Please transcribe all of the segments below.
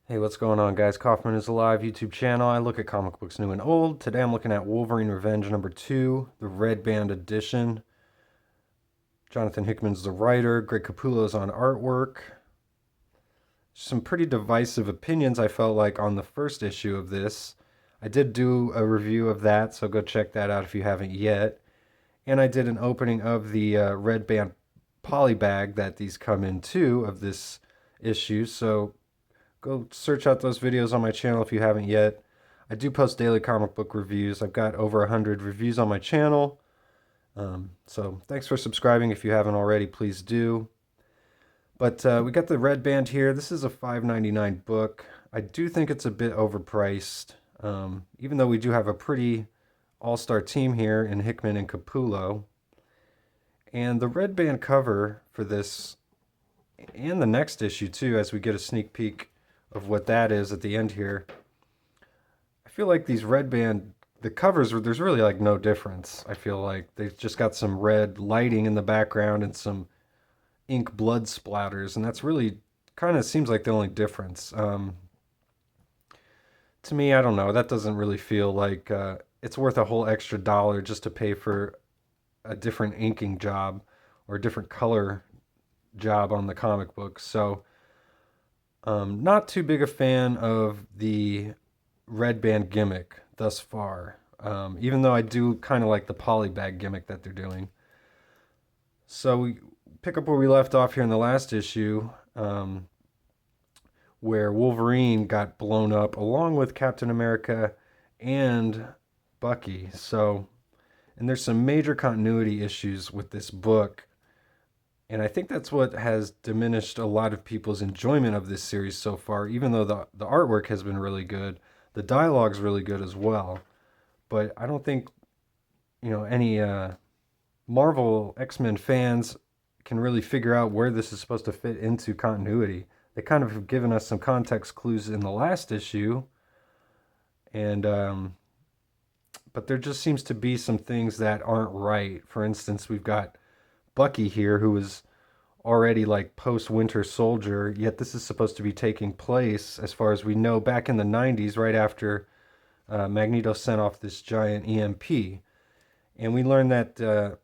Hey, what's going on, guys? Kaufman is Alive YouTube channel. I look at comic books new and old. Today I'm looking at Wolverine Revenge number 2, the Red Band edition. Jonathan Hickman's the writer. Greg Capullo's on artwork. Some pretty divisive opinions, I felt like, on the first issue of this. I did do a review of that, so go check that out if you haven't yet. And I did an opening of the Red Band polybag that these come in too of this issue, so go search out those videos on my channel if you haven't yet. I do post daily comic book reviews. I've got over 100 reviews on my channel. So thanks for subscribing. If you haven't already, please do. But we got the Red Band here. This is a $5.99 book. I do think it's a bit overpriced, even though we do have a pretty all-star team here in Hickman and Capullo. And the Red Band cover for this and the next issue too, as we get a sneak peek of what that is at the end here. I feel like these Red Band, the covers, there's really like no difference. I feel like they've just got some red lighting in the background and some ink blood splatters, and that's really kind of seems like the only difference. To me, I don't know. That doesn't really feel like it's worth a whole extra dollar just to pay for a different inking job or a different color job on the comic book. So, not too big a fan of the Red Band gimmick thus far, even though I do kind of like the polybag gimmick that they're doing. So we pick up where we left off here in the last issue, where Wolverine got blown up along with Captain America and Bucky. So, and there's some major continuity issues with this book. And I think that's what has diminished a lot of people's enjoyment of this series so far, even though the artwork has been really good. The dialogue's really good as well. But I don't think, any Marvel X-Men fans can really figure out where this is supposed to fit into continuity. They kind of have given us some context clues in the last issue, and but there just seems to be some things that aren't right. For instance, we've got Bucky here, who is already like post Winter Soldier, yet this is supposed to be taking place, as far as we know, back in the 90s, right after Magneto sent off this giant EMP. And we learn that the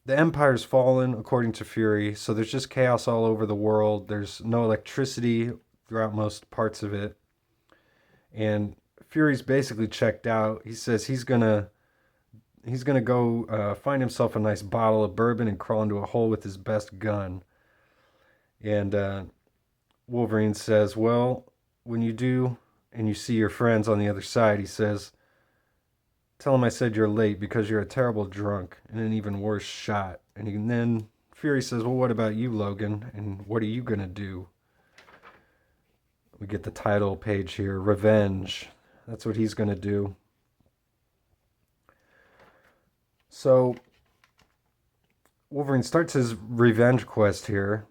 Empire's fallen, according to Fury, so there's just chaos all over the world. There's no electricity throughout most parts of it. And Fury's basically checked out. He says he's gonna go find himself a nice bottle of bourbon and crawl into a hole with his best gun. And Wolverine says, "Well, when you do and you see your friends on the other side," he says, "tell him I said you're late because you're a terrible drunk and an even worse shot." And then Fury says, "Well, what about you, Logan? And what are you gonna do?" We get the title page here, Revenge. That's what he's gonna do. So Wolverine starts his revenge quest here.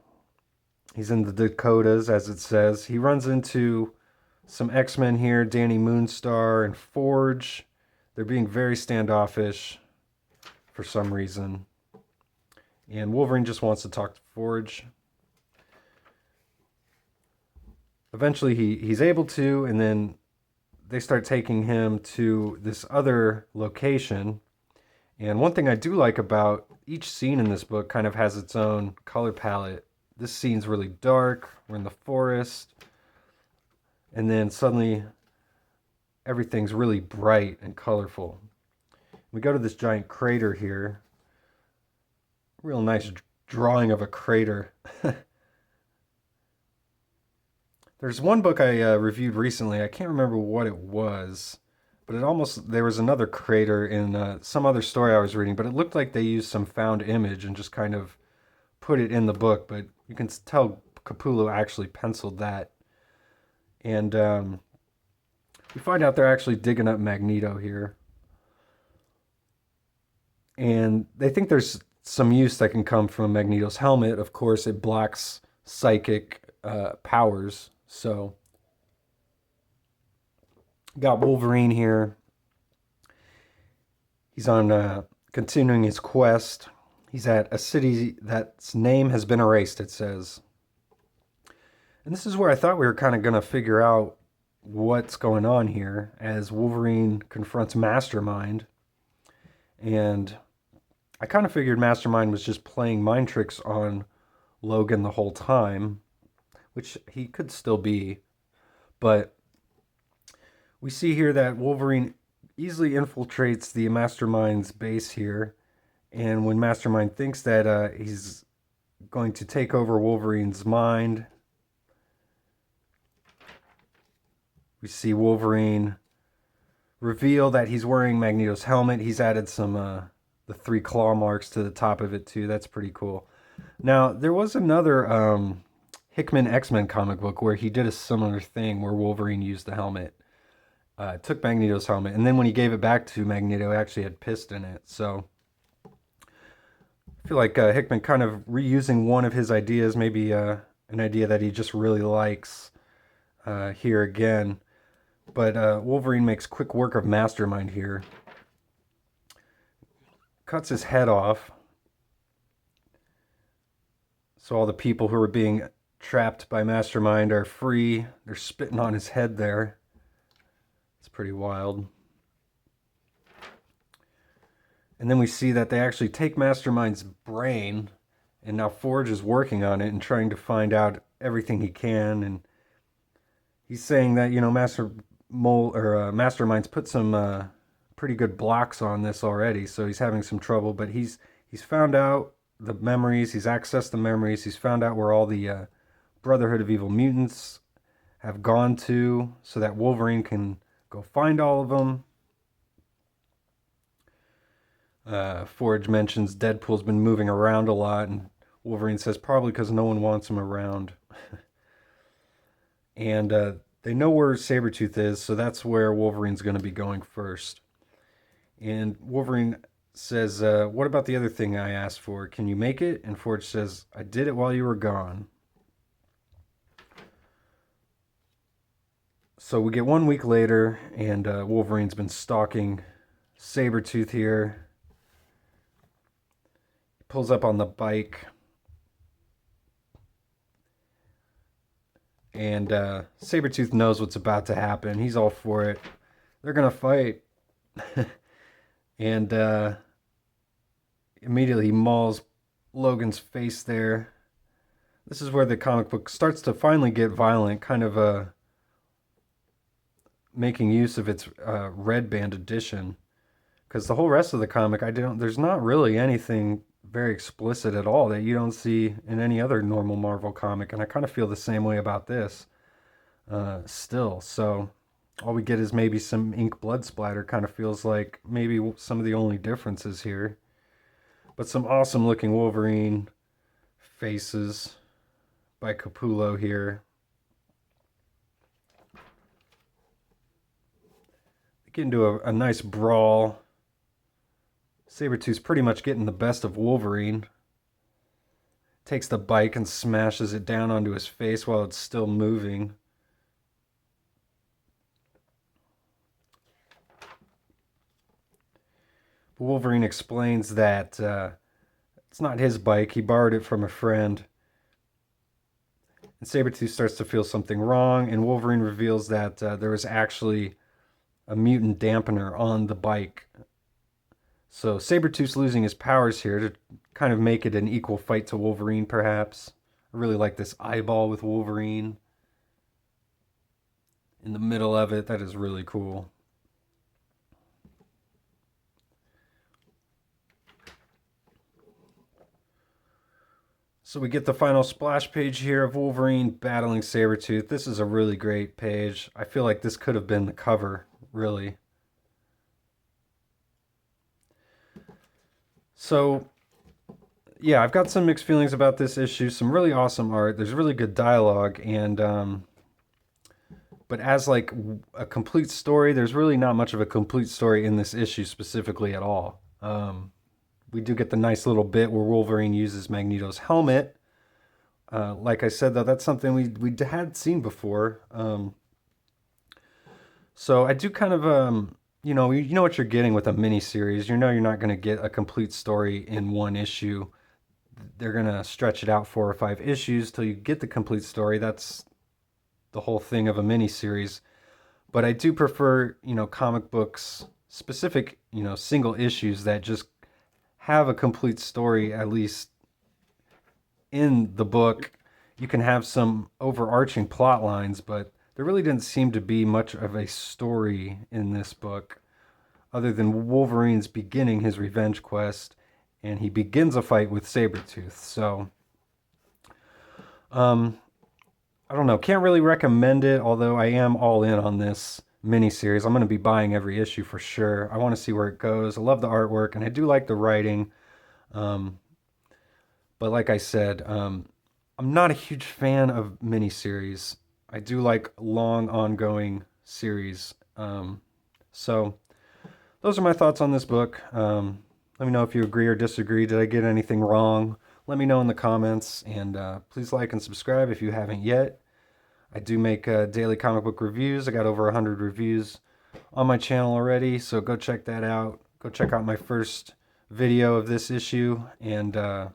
He's in the Dakotas, as it says. He runs into some X-Men here, Danny Moonstar and Forge. They're being very standoffish for some reason. And Wolverine just wants to talk to Forge. Eventually he's able to, and then they start taking him to this other location. And one thing I do like about each scene in this book kind of has its own color palette. This scene's really dark. We're in the forest. And then suddenly everything's really bright and colorful. We go to this giant crater here. Real nice drawing of a crater. There's one book I reviewed recently. I can't remember what it was, but there was another crater in some other story I was reading, but it looked like they used some found image and just kind of put it in the book, but you can tell Capullo actually penciled that. And we find out they're actually digging up Magneto here. And they think there's some use that can come from Magneto's helmet. Of course, it blocks psychic powers. So, got Wolverine here. He's on continuing his quest. He's at a city that's name has been erased, it says. And this is where I thought we were kind of going to figure out what's going on here as Wolverine confronts Mastermind. And I kind of figured Mastermind was just playing mind tricks on Logan the whole time, which he could still be. But we see here that Wolverine easily infiltrates the Mastermind's base here. And when Mastermind thinks that he's going to take over Wolverine's mind, we see Wolverine reveal that he's wearing Magneto's helmet. He's added some the 3 claw marks to the top of it too. That's pretty cool. Now, there was another Hickman X-Men comic book where he did a similar thing where Wolverine used the helmet. Took Magneto's helmet, and then when he gave it back to Magneto, it actually had pissed in it. So I feel like Hickman kind of reusing one of his ideas, maybe an idea that he just really likes here again. But Wolverine makes quick work of Mastermind here. Cuts his head off. So all the people who are being trapped by Mastermind are free. They're spitting on his head there. It's pretty wild. And then we see that they actually take Mastermind's brain, and now Forge is working on it and trying to find out everything he can. And he's saying that, you know, Mastermind's put some pretty good blocks on this already, so he's having some trouble. But he's found out the memories. He's accessed the memories. He's found out where all the Brotherhood of Evil Mutants have gone to, so that Wolverine can go find all of them. Forge mentions Deadpool's been moving around a lot, and Wolverine says probably because no one wants him around. And they know where Sabretooth is, so that's where Wolverine's going to be going first. And Wolverine says, what about the other thing I asked for? Can you make it? And Forge says, I did it while you were gone. So we get 1 week later, and Wolverine's been stalking Sabretooth here. He pulls up on the bike. And Sabretooth knows what's about to happen. He's all for it. They're going to fight. And immediately he mauls Logan's face there. This is where the comic book starts to finally get violent, kind of making use of its red band edition. Because the whole rest of the comic, there's not really anything very explicit at all that you don't see in any other normal Marvel comic, and I kind of feel the same way about this still. So all we get is maybe some ink blood splatter. Kind of feels like maybe some of the only differences here, but some awesome looking Wolverine faces by Capullo here. They get into a nice brawl. Sabretooth's pretty much getting the best of Wolverine. Takes the bike and smashes it down onto his face while it's still moving. Wolverine explains that it's not his bike. He borrowed it from a friend. And Sabretooth starts to feel something wrong, and Wolverine reveals that there was actually a mutant dampener on the bike. So Sabretooth's losing his powers here to kind of make it an equal fight to Wolverine, perhaps. I really like this eyeball with Wolverine in the middle of it. That is really cool. So we get the final splash page here of Wolverine battling Sabretooth. This is a really great page. I feel like this could have been the cover, really. So, yeah, I've got some mixed feelings about this issue. Some really awesome art. There's really good dialogue, and but as like a complete story, there's really not much of a complete story in this issue specifically at all. We do get the nice little bit where Wolverine uses Magneto's helmet. Like I said, though, that's something we had seen before. So I do kind of you know what you're getting with a miniseries. You know you're not going to get a complete story in one issue. They're going to stretch it out 4 or 5 issues till you get the complete story. That's the whole thing of a miniseries. But I do prefer, comic books, specific, single issues that just have a complete story, at least in the book. You can have some overarching plot lines, but there really didn't seem to be much of a story in this book other than Wolverine's beginning his revenge quest, and he begins a fight with Sabretooth. So, um, I don't know. Can't really recommend it, although I am all in on this miniseries. I'm going to be buying every issue for sure. I want to see where it goes. I love the artwork, and I do like the writing. Um, but like I said, I'm not a huge fan of miniseries. I do like long, ongoing series. So those are my thoughts on this book. Let me know if you agree or disagree. Did I get anything wrong? Let me know in the comments, and please like and subscribe if you haven't yet. I do make daily comic book reviews. I got over 100 reviews on my channel already, so go check that out. Go check out my first video of this issue, and I'll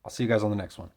see you guys on the next one.